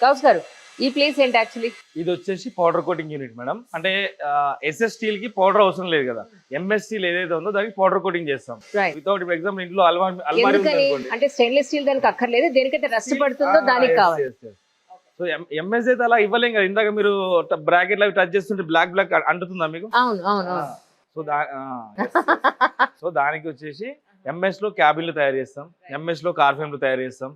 గౌస్ గారు ఈ ప్లేస్ ఏంటి యాక్చువల్లీ? ఇది వచ్చేసి పౌడర్ కోటింగ్ యూనిట్ మేడం. అంటే ఎస్ఎస్ స్టీల్ కి పౌడర్ అవసరం లేదు కదా, ఎంఎస్ స్టీల్ ఏదైతే ఉందో దానికి పౌడర్ కోటింగ్ చేస్తాం. రైట్. వితౌట్ ఇప్పుడు ఎగ్జాంపుల్ ఇంట్లో అల్మారీ ఉంది ఎందుకని అనుకోండి, అంటే స్టెయిన్లెస్ స్టీల్ దానికి అక్కర్లేదు, దేనికైతే రస్ట్ పడుతుందో దానికి కావాలి. సో ఎంఎస్ అయితే అలా ఇవ్వలేం కదా. ఇందాక మీరు బ్రాకెట్ అవి టచ్ చేస్తుంటే బ్లాక్ బ్లాక్ అంటుతుందా మీకు? అవును అవును అవును. సో దానికి వచ్చేసి ఎంఎస్ లో క్యాబిన్లు తయారు చేస్తాం, ఎంఎస్ లో కార్ ఫ్రేమ్లు తయారు చేస్తాం,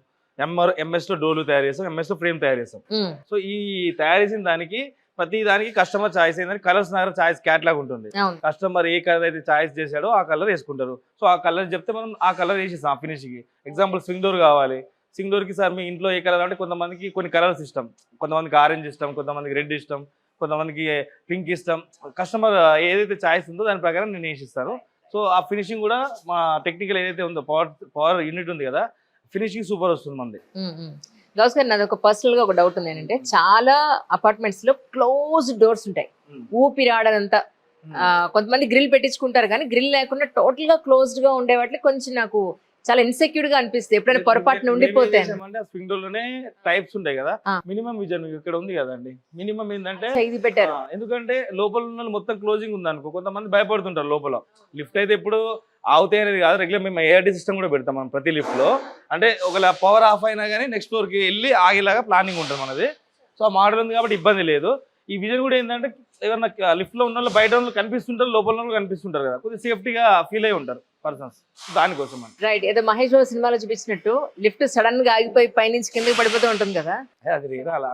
ఎంఎస్ లో డోర్లు తయారు చేస్తాం, ఎంఎస్ లో ఫ్రేమ్ తయారు చేస్తాం. సో ఈ తయారు చేసిన దానికి ప్రతి దానికి కస్టమర్ చాయిస్ ఏంటంటే కలర్స్ నగర చాయిస్ క్యాట్లాగ్ ఉంటుంది. కస్టమర్ ఏ కలర్ అయితే చాయిస్ చేశాడో ఆ కలర్ వేసుకుంటారు. సో ఆ కలర్ చెప్తే మనం ఆ కలర్ వేసేస్తాం ఫినిష్ కి. ఎగ్జాంపుల్ స్వింగ్ డోర్ కావాలి, స్వింగ్ డోర్ కి సార్ మీ ఇంట్లో ఏ కలర్ అంటే కొంతమందికి కొన్ని కలర్స్ ఇష్టం, కొంతమందికి ఆరెంజ్ ఇష్టం, కొంతమందికి రెడ్ ఇష్టం, కొంతమందికి పింక్ ఇష్టం. కస్టమర్ ఏదైతే చాయిస్ ఉందో దాని ప్రకారం నేను వేసిస్తాను. సో ఆ ఫినిషింగ్ కూడా మా టెక్నికల్ ఏదైతే ఉందో పవర్ యూనిట్ ఉంది కదా, ఫినిషింగ్ సూపర్ వస్తుంది మంది. గౌస్ గారు నాది ఒక పర్సనల్ గా ఒక డౌట్ ఉంది ఏంటంటే, చాలా అపార్ట్మెంట్స్ లో క్లోజ్ డోర్స్ ఉంటాయి, ఊపిరాడనంతా. కొంతమంది గ్రిల్ పెట్టించుకుంటారు కానీ గ్రిల్ లేకుండా టోటల్ గా క్లోజ్డ్ గా ఉండే వాటికి కొంచెం నాకు చాలా ఇన్సెక్యూర్ గా అనిపిస్తుంది ఎప్పుడైనా పొరపాటున ఉండిపోతే. స్వింగ్ డోర్ లోనే టైప్స్ ఉంటాయి కదా, మినిమం విజన్ ఇక్కడ ఉంది కదండి. మినిమం ఏంటంటే ఇది బెటర్, ఎందుకంటే లోపల ఉన్న మొత్తం క్లోజింగ్ ఉంది అనుకో, కొంతమంది భయపడుతుంటారు లోపల. లిఫ్ట్ అయితే ఎప్పుడు అవుతాయి అనేది కాదు, రెగ్యులర్ మేము ఏఆర్టీ సిస్టమ్ కూడా పెడతాం మనం ప్రతి లిఫ్ట్ లో. అంటే ఒకవేళ పవర్ ఆఫ్ అయినా కానీ నెక్స్ట్ ఫ్లోర్ కి వెళ్ళి ఆగేలాగా ప్లానింగ్ ఉంటుంది మనది. సో ఆ మోడల్ ఉంది కాబట్టి ఇబ్బంది లేదు. ఈ విజన్ కూడా ఏంటంటే ఏదన్నా లిఫ్ట్ లో ఉన్న వాళ్ళు బయట వాళ్ళు కనిపిస్తుంటారు, లోపల కనిపిస్తుంటారు కదా, కొద్దిగా సేఫ్టీగా ఫీల్ అయి ఉంటారు పర్సన్స్, దానికోసం. రైట్. ఏదో మహేష్ బాబు సినిమాలో చూపించినట్టు లిఫ్ట్ సడన్ గా ఆగిపోయి పైనుంచి కిందకి పడిపోతూ ఉంటుంది కదా, అది అలా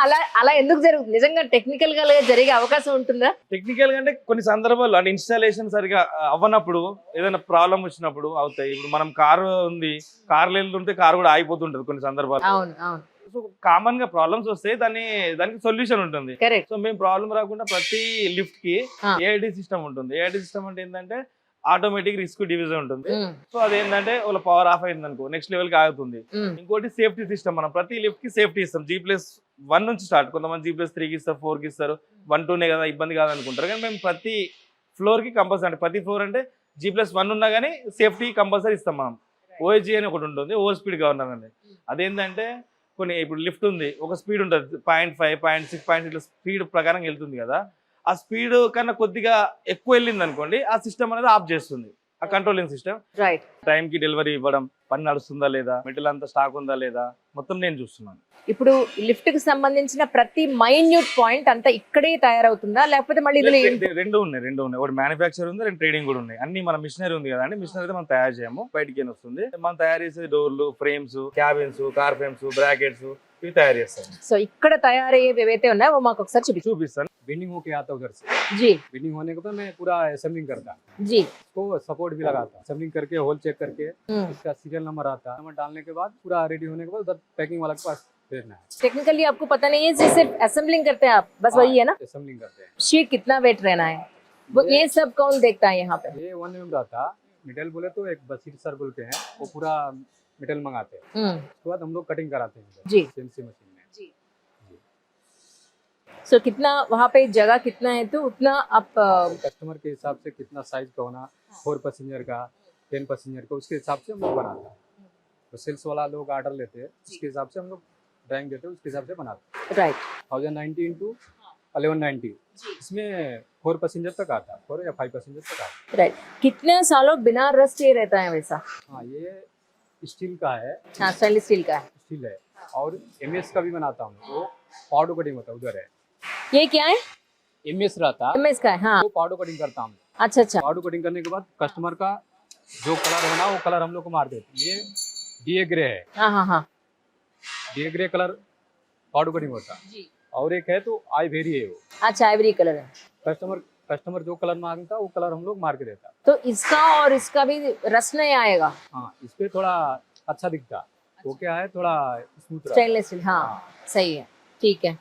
అలా అలా ఎందుకు జరుగుతుంది? నిజంగా టెక్నికల్ గా జరిగే అవకాశం ఉంటుందా? టెక్నికల్ గా అంటే కొన్ని సందర్భాల్లో అంటే ఇన్స్టాలేషన్ సరిగా అవ్వనప్పుడు, ఏదైనా ప్రాబ్లం వచ్చినప్పుడు అవుతాయి. ఇప్పుడు మనం కారు ఉంది, కార్లో వెళ్తుంటే కారు కూడా ఆగిపోతుంటది కొన్ని సందర్భాలు. అవును అవును. సో కామన్ గా ప్రాబ్లమ్స్ వస్తే దానికి సొల్యూషన్ ఉంటుంది. సో మేము ప్రాబ్లం రాకుండా ప్రతి లిఫ్ట్ కి ఏఐడి సిస్టమ్ ఉంటుంది. ఏఐడి సిస్టమ్ అంటే ఏంటంటే ఆటోమేటిక్ రిస్క్ డివిజన్ ఉంటుంది. సో అదేంటంటే వాళ్ళ పవర్ ఆఫ్ అయింది అనుకో నెక్స్ట్ లెవెల్ కి ఆగుతుంది. ఇంకోటి సేఫ్టీ సిస్టమ్, మనం ప్రతి లిఫ్ట్ కి సేఫ్టీ ఇస్తాం. G+1 నుంచి స్టార్ట్, కొంతమంది G+3 కి ఇస్తారు, 4 కి ఇస్తారు, 1, 2 కదా ఇబ్బంది కాదనుకుంటారు. కానీ మేము ప్రతి ఫ్లోర్ కి కంపల్సరీ, అంటే ప్రతి ఫ్లోర్ అంటే G+1 ఉన్నా కానీ సేఫ్టీ కంపల్సరీ ఇస్తాం మనం. ఓఎస్జీ అని ఒకటి ఉంటుంది, ఓవర్ స్పీడ్ గవర్నర్ అని. అదేంటంటే కొన్ని ఇప్పుడు లిఫ్ట్ ఉంది, ఒక స్పీడ్ ఉంటుంది 0.5, 0.6, 0.6 స్పీడ్ ప్రకారం వెళ్తుంది కదా. ఆ స్పీడ్ కన్నా కొద్దిగా ఎక్కువ వెళ్ళింది అనుకోండి, ఆ సిస్టమ్ అనేది ఆఫ్ చేస్తుంది, ఆ కంట్రోలింగ్ సిస్టమ్. రైట్. టైం కి డెలివరీ ఇవ్వడం, పని నడుస్తుందా లేదా, మెటీరియల్ అంతా స్టాక్ ఉందా లేదా, మొత్తం నేను చూస్తున్నాను. ఇప్పుడు లిఫ్ట్ కి సంబంధించిన ప్రతి మైన్యూట్ పాయింట్ అంతా ఇక్కడే తయారవుతుందా, లేకపోతే మళ్ళీ రెండు ఉన్నాయి. ఒకటి మ్యానుఫ్యాక్చర్ ఉంది, 2 ట్రేడింగ్ కూడా ఉన్నాయి. అన్ని మన మిషనరీ ఉంది కదా అండి, మిషనరీ అయితే మనం తయారు చేయము, బయటికి వస్తుంది. మనం తయారు చేసేది డోర్లు, frames, cabins, car frames, brackets ఇవి తయారు చేస్తాం. సో ఇక్కడ తయారయ్యేవి ఏవైతే ఉన్నాయో మాకు ఒకసారి చూపిస్తాను. बिल्डिंग होके आता उधर से जी, बिल्डिंग होने के बाद मैं पूरा असेंबलिंग करता जी, उसको सपोर्ट भी लगाता, असेंबलिंग करके होल चेक करके इसका सीरियल नंबर आता, नंबर डालने के बाद पूरा रेडी होने के बाद उधर पैकिंग वाला के पास भेजना है. टेक्निकली आपको पता नहीं है, सिर्फ असेंबलिंग करते हैं आप, बस वही है ना? असेंबलिंग करते हैं. शीट कितना वेट रहना है वो ये सब कौन देखता है यहाँ पे? ये 1 mm रहता. मेटल बोले तो एक बसीर सर बोलते हैं, वो पूरा मेटल मंगाते हैं. उसके बाद हम लोग कटिंग कराते हैं जी, सीएनसी मशीन में. सो कितना वहाँ पे जगह कितना है तो उतना आप कस्टमर के हिसाब से कितना साइज का होना, 4 पैसेंजर का, 10 पैसेंजर का, उसके हिसाब से हम लोग बनाते हैं. तो सेल्स वाला लोग ऑर्डर लेते हैं, उसके हिसाब से हम लोग ड्राइंग देते हैं, उसके हिसाब से बनाते हैं. राइट. 1090 into 1190 इसमें 4 पैसेंजर तक आता है, 4 या 5 पैसेंजर तक आता है. राइट. कितने सालों बिना रस्ट ये रहता है वैसा? हाँ, ये स्टील का है. हाँ, स्टेनलेस स्टील का है. स्टील है. और एमएस का भी बनाता हूँ, वो पाउडर कटिंग होता है, उधर है. ये क्या है? एमएस रहता है, एमएस का है. हाँ, वो पाउडर कटिंग करता हूँ. अच्छा अच्छा. पाउडर कटिंग करने के बाद कस्टमर का जो कलर होना वो कलर हम लोग को मार देते हैं. ये डीए ग्रे है. हाँ हाँ हाँ. DA grey colour powder cutting होता है. और एक है तो आइवरी है, वो अच्छा आइवरी कलर है. कस्टमर जो कलर मांगता है वो कलर हम लोग मार के देता. तो इसका और इसका भी रस नहीं आएगा? हाँ, इस पे थोड़ा अच्छा दिखता. वो क्या है, थोड़ा स्मूथ स्टेनलेस स्टील. हाँ सही है, ठीक है.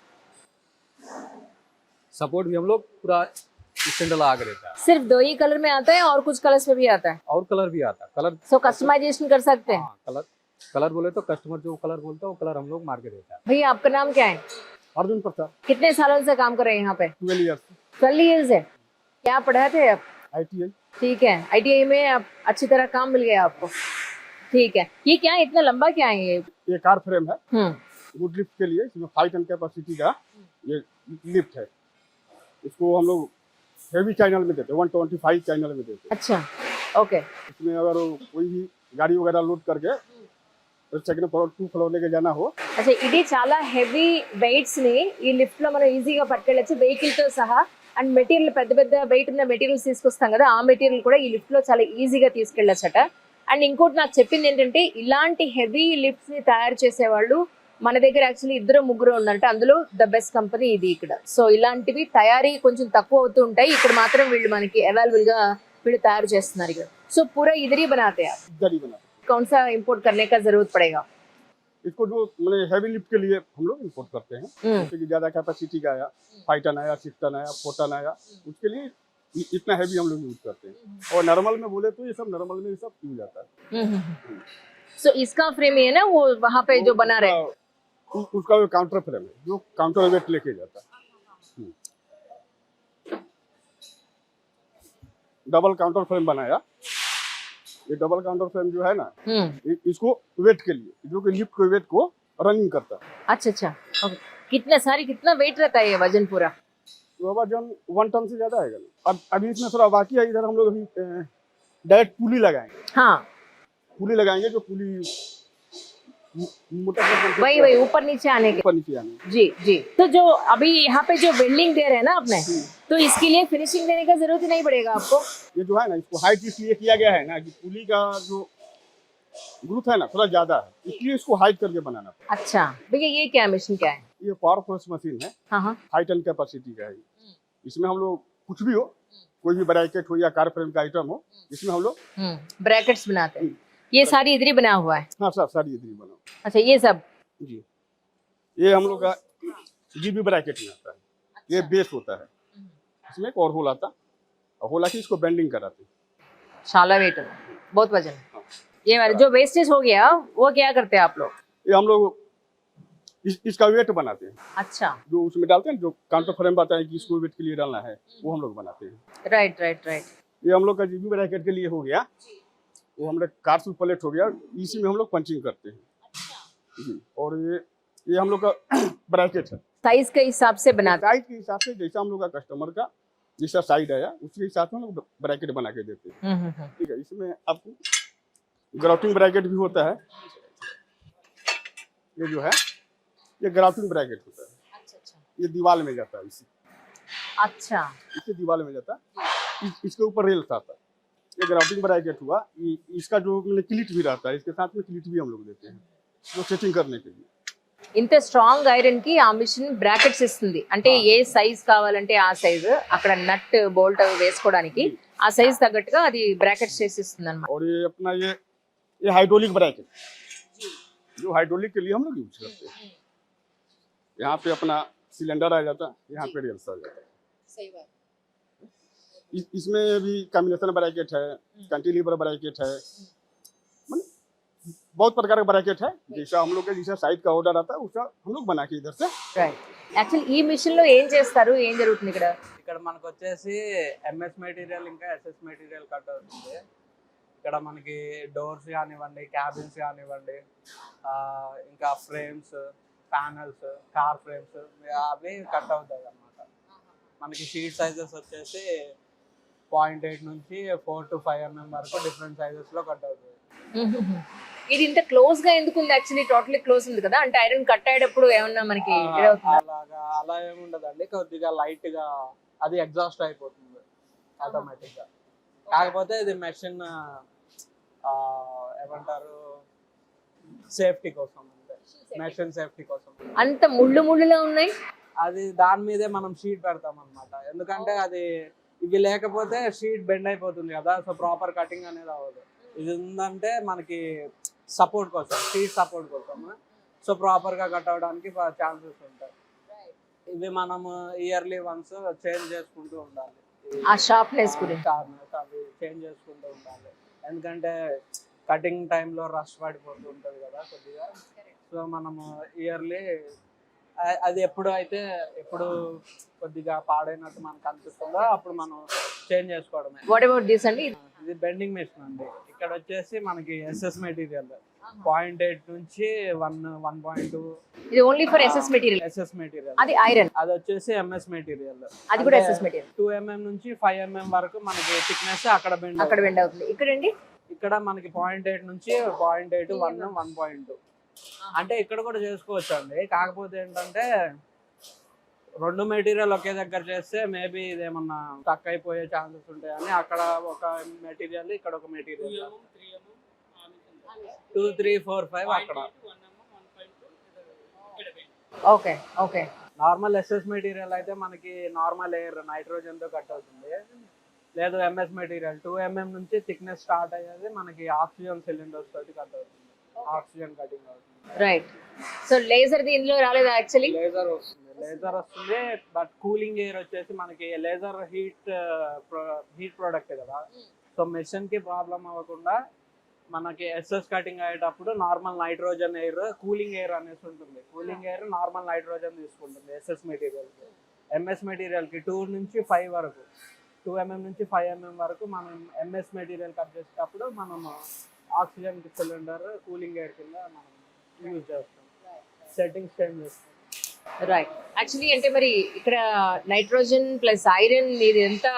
सपोर्ट भी हम लोग पूरा स्टैंड लगा के देता है. सिर्फ 2 ही कलर में आता है और कुछ कलर्स में भी आता है? और कलर भी आता है. कलर सो कस्टमाइजेशन कर सकते हैं? हाँ, कलर बोले तो कस्टमर जो कलर बोलता है वो कलर हम लोग मार के देता है. भैया आपका नाम क्या है? अर्जुन प्रसाद. कितने सालों से काम कर रहे हैं यहाँ पे? 12 years. 12 years है. क्या पढ़ाए थे आप? ITI. ठीक है, ITI में आप अच्छी तरह काम मिल गया आपको. ठीक है. ये क्या है, इतना लंबा क्या है ये? ये कार फ्रेम है. वुड लिफ्ट के लिए इसमें 5 टन कैपेसिटी का ये लिफ्ट है। इसको हम लोग हेवी चैनल में देते हैं, 125 चैनल में देते हैं। अच्छा ఓకే इसमें अगर कोई भी गाड़ी वगैरह लोड करके सेकंड फ्लोर 2 फ्लोर लेके जाना हो అచ్చా ఇది చాలా హెవీ వెయిట్స్ ని ఈ లిఫ్ట్ లో మనం ఈజీగా పట్టుకెళ్ళచ్చు వెహికల్ తో సహా అండ్ మెటీరియల్ పెద్ద పెద్ద వెయిట్ ఉన్న మెటీరియల్స్ తీసుకొస్తాం కదా ఆ మెటీరియల్ కూడా ఈ లిఫ్ట్ లో చాలా ఈజీగా తీసుకెళ్ళచ్చట అండ్ ఇంకోటి నాకు చెప్పింది ఏంటంటే ఇలాంటి హెవీ లిఫ్ట్స్ ని తయారు చేసేవాళ్ళు మన దగ్గర యాక్చువల్లీ ఇద్దరు ముగ్గురు ఉన్నారంటే అందులో ద బెస్ట్ కంపెనీ ఇది ఇక్కడ సో ఇలాంటివి తయారీ కొంచెం తక్కువ అవుతూ ఉంటాయి ఇక్కడ మాత్రం వీళ్ళు మనకి అవైలబుల్ గా వీళ్ళు తయారు చేస్తున్నారు ఇక్కడ సో పూరా ఇదరి बनाते हैं इधर ही बना। कौन सा इंपोर्ट करने का जरूरत पड़ेगा इसको जो मैंने हैवी लिफ्ट के लिए हम लोग इंपोर्ट करते हैं जैसे कि ज़्यादा कैपेसिटी का आया 5 टन आया 6 टन आया 4 टन आया उसके लिए इतना हैवी हम लोग यूज करते हैं और नॉर्मल में बोले तो ये सब नॉर्मल में ये सब यूज आता है। सो इसका फ्रेम है ना वो वहाँ पे जो बना रहे उसका जो काउंटर फ्रेम है जो काउंटर वेट लेके जाता है। डबल काउंटर फ्रेम बनाया ये डबल काउंटर फ्रेम जो है ना इसको वेट के लिए जो कि लिफ्ट के वेट को रनिंग करता है। अच्छा अच्छा ओके कितना वेट रहता है ये वजन पूरा तो वजन 1 टन से ज्यादा है। अब अभी इसमें थोड़ा बाकी है इधर हम लोग अभी डायरेक्ट पुली लगाएंगे। हाँ पुली लगाएंगे जो पुली वही ऊपर नीचे आने के ऊपर नीचे आने जी जी तो जो अभी यहाँ पे जो बिल्डिंग दे रहे हैं ना आपने तो इसके लिए फिनिशिंग देने का जरूरत ही नहीं पड़ेगा आपको ये जो है ना इसको हाइट इसलिए किया गया है ना कि पुली का जो ग्रुप है ना थोड़ा ज्यादा है इसलिए इसको हाइट करके बनाना पड़ेगा। अच्छा भैया ये क्या मशीन क्या है ये पावर फोर्स मशीन है हाँ हाँ 5 टन कैपेसिटी का है। इसमें हम लोग कुछ भी हो कोई भी ब्रैकेट हो या कार फ्रेम का आइटम हो इसमें हम लोग ब्रैकेट्स बनाते हैं ये सारी इधर ही बना हुआ है हाँ सब सारी इधर ही बना अच्छा ये सब जी ये हम लोग का जीबी ब्रैकेट में आता है ये बेस होता है इसमें एक और होल आता और होल आके इसको बेंडिंग कराते हैं। शाला वेट बहुत वजन ये वाला जो वेस्टेज हो गया वो क्या करते हैं आप लोग ये हम लोग इसका वेट बनाते हैं अच्छा जो उसमें डालते हैं जो काउंटर फ्रेम बताए कि इसको वेट के लिए डालना है वो हम लोग बनाते हैं। राइट राइट राइट ये हम लोग का जीबी ब्रैकेट के लिए हो गया वो हम लोग कारसूल प्लेट हो गया इसी में हम लोग पंचिंग करते हैं जी। और ये हम लोग का ब्रैकेट है साइज के हिसाब से बनाते साइज के हिसाब से जैसा हम लोग का कस्टमर का जैसा साइज आया उसके हिसाब से हम लोग ब्रैकेट बना के देते हैं। ठीक है इसमें आपको ग्राउटिंग ब्रैकेट भी होता है ये जो है ये ग्राउटिंग ब्रैकेट होता है ये दीवार में जाता है इसी अच्छा इससे दीवार में जाता है इसके ऊपर रेल्स आता है ये ग्राउटिंग ब्रैकेट हुआ इसका जो क्लिट भी रहता है इसके साथ में क्लिट भी हम लोग देते हैं जो सेटिंग करने के लिए ఇంత స్ట్రాంగ్ ఐరన్ కి ఆ మిషన్ బ్రాకెట్స్ ఇస్తుంది అంటే ఏ సైజ్ కావాలంటే ఆ సైజ్ అక్కడ నట్ బోల్ట్ వేసుకోవడానికి ఆ సైజ్ తగ్గట్టుగా అది బ్రాకెట్స్ చేసి ఇస్తుంది అన్నమాట और ये अपना ये हाइड्रोलिक ब्रैकेट जो हाइड्रोलिक के लिए हम लोग यूज करते हैं यहाँ पे अपना सिलेंडर आ जाता है यहाँ पे रेल्स आ जाता है। सही बात इसमें भी कॉम्बिनेशन ब्रैकेट है कैंटिलीवर ब्रैकेट है बहुत प्रकार का ब्रैकेट है जैसा हम लोग के जैसा साइज का ऑर्डर आता है उसका हम लोग बना के इधर से రైట్ యాక్చువల్ ఈ మిషన్ లో ఏం చేస్తారు ఏం జరుగుతుంది ఇక్కడ ఇక్కడ మనకు వచ్చేసి ఎంఎస్ మెటీరియల్ ఇంకా ఎస్ఎస్ మెటీరియల్ కట్ అవుతుంది ఇక్కడ మనకి డోర్స్ కానివ్వండి క్యాబిన్స్ కానివ్వండి ఇంకా ఫ్రేమ్స్ ప్యానల్స్ కార్ ఫ్రేమ్స్ అవి కట్ అవుతాయి అన్నమాట మనకి షీట్ సైజెస్ వచ్చేసి 0.8 నుంచి 4 to 5 mm వరకు డిఫరెంట్ సైజెస్ లో కట్ అవుతాయి ఇది ఇంత క్లోజ్ గా ఎందుకు ఉంది యాక్చువల్లీ టోటలీ క్లోజ్ ఉంది కదా అంటే ఐరన్ కట్ అయ్యేటప్పుడు ఏమన్నా మనకి అలా ఏముండదండి కొద్దిగా లైట్ గా అది ఎగ్జాస్ట్ అయిపోతుంది ఆటోమేటిక్ గా కాకపోతే ఇది మెషిన్ ఏమంటారు సేఫ్టీ కోసం మెషిన్ సేఫ్టీ కోసం అంత ముళ్ళులా ఉన్నాయి అది దాని మీదే మనం షీట్ పెడతాం అన్నమాట ఎందుకంటే అది ఇవి లేకపోతే షీట్ బెండ్ అయిపోతుంది కదా సో ప్రాపర్ కటింగ్ అనేది అవ్వదు ఇది ఉందంటే మనకి సపోర్ట్ కోసం షీట్ సపోర్ట్ కోసం సో ప్రాపర్ గా కట్ అవడానికి ఛాన్సెస్ ఉంటాయి ఇవి మనము ఇయర్లీ వన్స్ చేంజ్ చేసుకుంటూ ఉండాలి ఆ షార్ప్నెస్ గురించి అవి చేంజ్ చేసుకుంటూ ఉండాలి ఎందుకంటే కటింగ్ టైంలో రష్ పడిపోతూ ఉంటుంది కదా కొద్దిగా సో మనము ఇయర్లీ అది ఎప్పుడు కొద్దిగా పాడైనట్టు మనకు అనిపిస్తుందో అప్పుడు మనం చేంజ్ చేసుకోవడమే వాట్ అబౌట్ దిస్ అండి ఇది బెండింగ్ మెషిన్ అండి ఇక్కడ వచ్చేసి మనకి ఎస్ఎస్ మెటీరియల్ 0.8 నుంచి 1.2 ఇది only for SS material. SS material. అది ఐరన్. అది వచ్చేసి ఎంఎస్ మెటీరియల్. అది కూడా ఎస్ఎస్ మెటీరియల్. 2 mm నుంచి 5 mm వరకు మనకి థిక్నెస్ అక్కడ బెండ్ అవుతుంది. ఇక్కడండి ఇక్కడ మనకి 0.8 నుంచి 0.8 1 1.2 అంటే ఇక్కడ కూడా చేసుకోవచ్చు అండి. కాకపోతే ఏంటంటే రెండు మెటీరియల్ ఒకే దగ్గర చేస్తే మేబీ ఇదేమన్నా స్టక్ అయిపోయే ఛాన్సెస్ ఉంటాయని అక్కడ ఒక మెటీరియల్ ఇక్కడ ఒక మెటీరియల్ 2 3 4 5 అక్కడ. Okay okay. Normal SS material అయితే మనకి నార్మల్ ఎయిర్ నైట్రోజన్ తో కట్ అవుతుంది. లేదు ఎంఎస్ మెటీరియల్ 2 mm నుంచి థిక్నెస్ స్టార్ట్ అయ్యేది మనకి ఆక్సిజన్ సిలిండర్స్ తోటి కట్ అవుతుంది. ఆక్సిజన్ కటింగ్ అవుతుంది. రైట్. సో లేజర్ దీనిలో రాలేదు యాక్చువల్లీ. లేజర్ వస్తుంది బట్ కూలింగ్ ఎయిర్ వచ్చేసి మనకి లేజర్ హీట్ ప్రోడక్ట్ కదా. సో మెషిన్ కి ప్రాబ్లం అవ్వకుండా మనకి ఎస్ఎస్ కటింగ్ అయ్యేటప్పుడు normal nitrogen air cooling air అనేసి ఉంటుంది. కూలింగ్ ఎయిర్ నార్మల్ నైట్రోజన్ తీసుకుంటుంది ఎస్ఎస్ మెటీరియల్ కి. ఎంఎస్ మెటీరియల్ కి 2 నుంచి 5 వరకు 2 mm నుంచి 5 mm వరకు మనం ఎంఎస్ మెటీరియల్ కట్ చేసేటప్పుడు మనం ఆక్సిజన్ సిలిండర్ కూలింగ్ ఎయిర్ కింద మనం యూజ్ చేస్తాం. సెట్టింగ్స్ చేంజ్ చేస్తాం. రైట్. యాక్చువల్లీ అంటే మరి ఇక్కడ నైట్రోజన్ ప్లస్ ఐరన్ ఇది ఎంత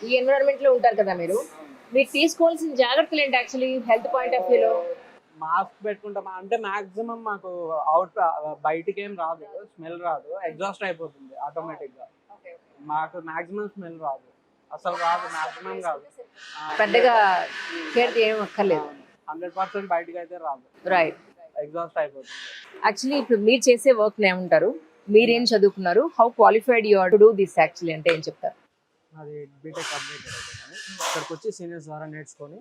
ఈ ఎన్విరాన్మెంట్ లో ఉంటారు కదా మీరు తీసుకోవాల్సిన జాగ్రత్తలు ఏంటి యాక్చువల్లీ హెల్త్ పాయింట్ ఆఫ్ వ్యూలో? మాస్క్ పెట్టుకుంటాం అంటే మాక్సిమం మాకు అవుట్ బయటికి ఏం రాదు, స్మెల్ రాదు, ఎగ్జాస్ట్ అయిపోతుంది ఆటోమేటిక్ గా. మాకు మాక్సిమం స్మెల్ రాదు, అసలు రాదు, మాక్సిమం కాదు. పెద్దగా కేర్ ఏం అక్కర్లేదు. 100% బయటికి అయితే రాదు. రైట్. ఎగ్జాస్ట్ అయిపోతుంది. యాక్చువల్లీ ఇప్పుడు మీరు చేసే వర్క్ ఏమంటారు? మీరేం చదువుకున్నారు? How qualified you are to do this actually అంటే ఏం చెప్తారు? అది బీటెక్ కంప్లీట్ అయిపోయింది. ఇక్కడికి వచ్చి సీనియర్స్ ద్వారా నేర్చుకొని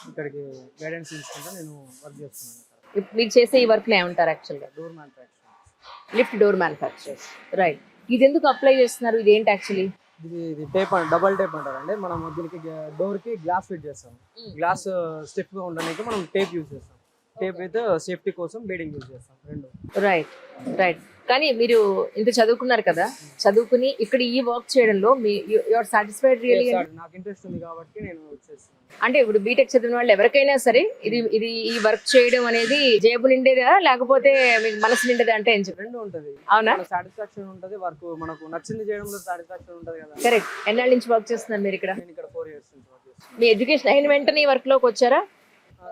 ఇక్కడికి గైడెన్స్ తీసుకుంటూ నేను వర్క్ చేస్తున్నాను. ఇప్పుడు మీరు చేసే ఈ వర్క్ ఏమంటారు యాక్చువల్గా? Door manufacturing, lift door manufacturers. Right. ఇది ఎందుకు అప్లై చేస్తున్నారు? ఇది ఏంటి యాక్చువల్లీ? ఇది టేప్ డబల్ టేప్ అంటారండి. మనం దీనికి డోర్కి గ్లాస్ ఫిట్ చేస్తాం. గ్లాస్ స్టిఫ్గా ఉండడానికి మనం టేప్ యూజ్ చేస్తాం. టేప్ విత్ సేఫ్టీ కోసం బీడింగ్ యూజ్ చేస్తాం రెండు. Right right. కానీ మీరు ఇంత చదువుకున్నారు కదా, చదువుకుని ఇక్కడ ఈ వర్క్ చేయడంలో మీ యు ఆర్ సాటిస్ఫైడ్ రియల్లీ? నాకు ఇంట్రెస్ట్ ఉంది కాబట్టి నేను వచ్చేస్తాను. అంటే ఇప్పుడు బీటెక్ చదివిన వాళ్ళు ఎవరికైనా సరే ఇది ఈ వర్క్ చేయడం అనేది జేబు నిండేదా లేకపోతే మీకు మనసు నిండేదా అంటే ఏం చెప్పండి? రెండు ఉంటుంది. అవునా? సాటిస్ఫాక్షన్ ఉంటుంది, వర్క్ మనకు నచ్చింది చేయడంలో సాటిస్ఫాక్షన్ ఉంటుంది కదా. కరెక్ట్. ఎన్నాళ్ళ నుంచి వర్క్ చేస్తున్నారు మీరు ఇక్కడ? నేను ఇక్కడ 4 years నుంచి వర్క్ చేస్తున్నాను. మీ ఎడ్యుకేషన్ అయిన వెంటనే ఈ వర్క్ లోకి వచ్చారా?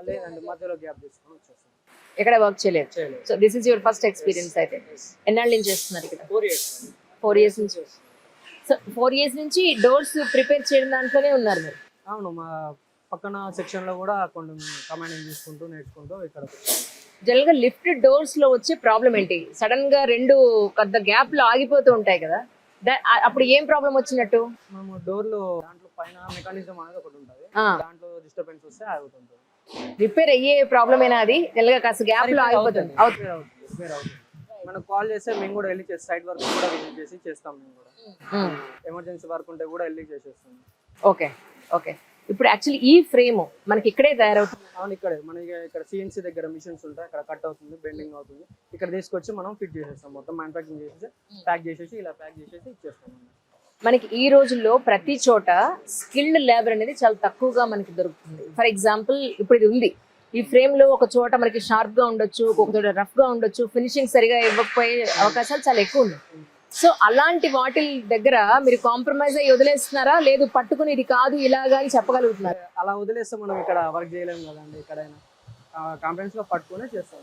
లేదండి, మధ్యలో గ్యాప్ తీసుకొని వచ్చేస్తాను. ఎక్కడ వర్క్ చేయలేదు. So this is your first experience అయితే. ఎన్నాళ్ళ నుంచి చేస్తున్నారు ఇక్కడ? 4 years. 4 years నుంచి. సో 4 years నుంచి డోర్స్ ప్రిపేర్ చేయడం దాంట్లోనే ఉన్నారు మీరు? అవును, మా పక్కన సెక్షన్ లో కూడా కొన్ని కమాండింగ్ తీసుకుంటూ నేర్చుకుంటూ ఇక్కడ. జనరల్ గా లిఫ్ట్ డోర్స్ లో వచ్చే ప్రాబ్లం ఏంటి? సడన్ గా రెండు పెద్ద గ్యాప్ లో ఆగిపోతూ ఉంటాయి కదా, అప్పుడు ఏం ప్రాబ్లం వచ్చినట్టు? మేము డోర్ లో దాంట్లో పైన మెకానిజం అనేది ఒకటి ఉంటుంది, దాంట్లో డిస్టర్బెన్స్ వస్తే ఆగుతుంది. రిపేర్ అయ్యే ప్రాబ్లం అయినా అది జనరల్ గా కాస్త గ్యాప్ లో ఆగిపోతుంది. మనకు కాల్ చేస్తే మేము కూడా వెళ్ళి సైట్ వర్క్ కూడా విజిట్ చేసి చేస్తాం. మేము కూడా ఎమర్జెన్సీ వర్క్ ఉంటే కూడా వెళ్ళి చేసేస్తాం. Okay okay. ఇప్పుడు యాక్చువల్లీ ఈ ఫ్రేమ్ మనకి ఇక్కడే తయారవుతుంది? అవును, ఇక్కడే మనకి ఇక్కడ సిఎన్సీ దగ్గర మిషన్స్ ఉంటాయి, అక్కడ కట్ అవుతుంది, బెండింగ్ అవుతుంది. ఇక్కడ తీసుకొచ్చి మనం ఫిట్ చేసేస్తాం, మొత్తం మ్యానుఫ్యాక్చరింగ్ చేసేసి ప్యాక్ చేసేసి ఇలా ప్యాక్ చేసేసి ఇచ్చేస్తాం. మనకి ఈ రోజుల్లో ప్రతి చోట స్కిల్డ్ లేబర్ అనేది చాలా తక్కువగా మనకి దొరుకుతుంది. ఫర్ ఎగ్జాంపుల్ ఇప్పుడు ఇది ఉంది, ఈ ఫ్రేమ్ లో ఒక చోట మనకి షార్ప్ గా ఉండొచ్చు, ఒక చోట రఫ్ గా ఉండొచ్చు, ఫినిషింగ్ సరిగా ఇవ్వకపోయే అవకాశాలు చాలా ఎక్కువ ఉన్నాయి. సో అలాంటి వాటి దగ్గర మీరు కాంప్రమైజ్ అయ్యి వదిలేస్తున్నారా, లేదు పట్టుకుని ఇది కాదు ఇలాగా అని చెప్పగలుగుతున్నారు? అలా వదిలేస్తే మనం ఇక్కడ వర్క్ చేయలేము కదండి. ఎక్కడైనా కాంఫరెన్స్ లో పట్టుకునే చేస్తాం.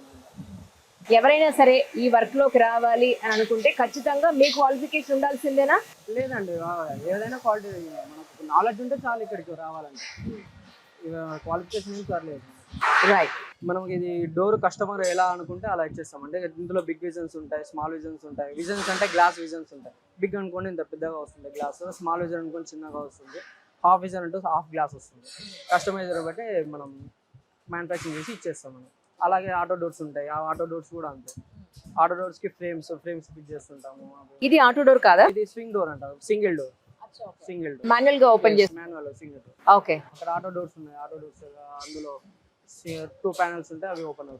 ఎవరైనా సరే ఈ వర్క్ లోకి రావాలి అని అనుకుంటే ఖచ్చితంగా మీ క్వాలిఫికేషన్ ఉండాల్సిందేనా? లేదండి, ఏదైనా క్వాలిటీ మనకు నాలెడ్జ్ ఉంటే చాలు ఇక్కడికి రావాలంటే. క్వాలిఫికేషన్ ఏం సర్లేదు. రైట్. మనం ఇది డోర్ కస్టమర్ ఎలా అనుకుంటే అలా ఇచ్చేస్తాం. అంటే ఇందులో బిగ్ విజన్స్ ఉంటాయి, స్మాల్ విజన్స్ ఉంటాయి. విజన్స్ అంటే గ్లాస్ విజన్స్ ఉంటాయి. బిగ్ అనుకోండి ఇంత పెద్దగా వస్తుంది గ్లాస్, స్మాల్ విజన్ అనుకోండి చిన్నగా వస్తుంది, హాఫ్ విజన్ అంటే హాఫ్ గ్లాస్ వస్తుంది. కస్టమైజర్ బట్టి మనం మ్యానుఫ్యాక్చరింగ్ చేసి ఇచ్చేస్తాం మనం. అలాగే ఆటో డోర్స్ ఉంటాయి, ఆ ఆటో డోర్స్ కూడా అంతే. ఆటో డోర్స్ కి ఫ్రేమ్స్ ఫిట్ చేస్తుంటాము. ఇది ఆటో డోర్ కాదా? ఇది స్వింగ్ డోర్ అంటారు, సింగిల్ డోర్. మాన్యువల్ గా ఓపెన్ చేసి మాన్యువల్ సింగిల్ డోర్. ఓకే. అక్కడ ఆటో డోర్స్ ఉన్నాయి, ఆటో డోర్స్ అందులో 2 panels ఉంటాయి, అవి ఓపెన్ అవుతాయి.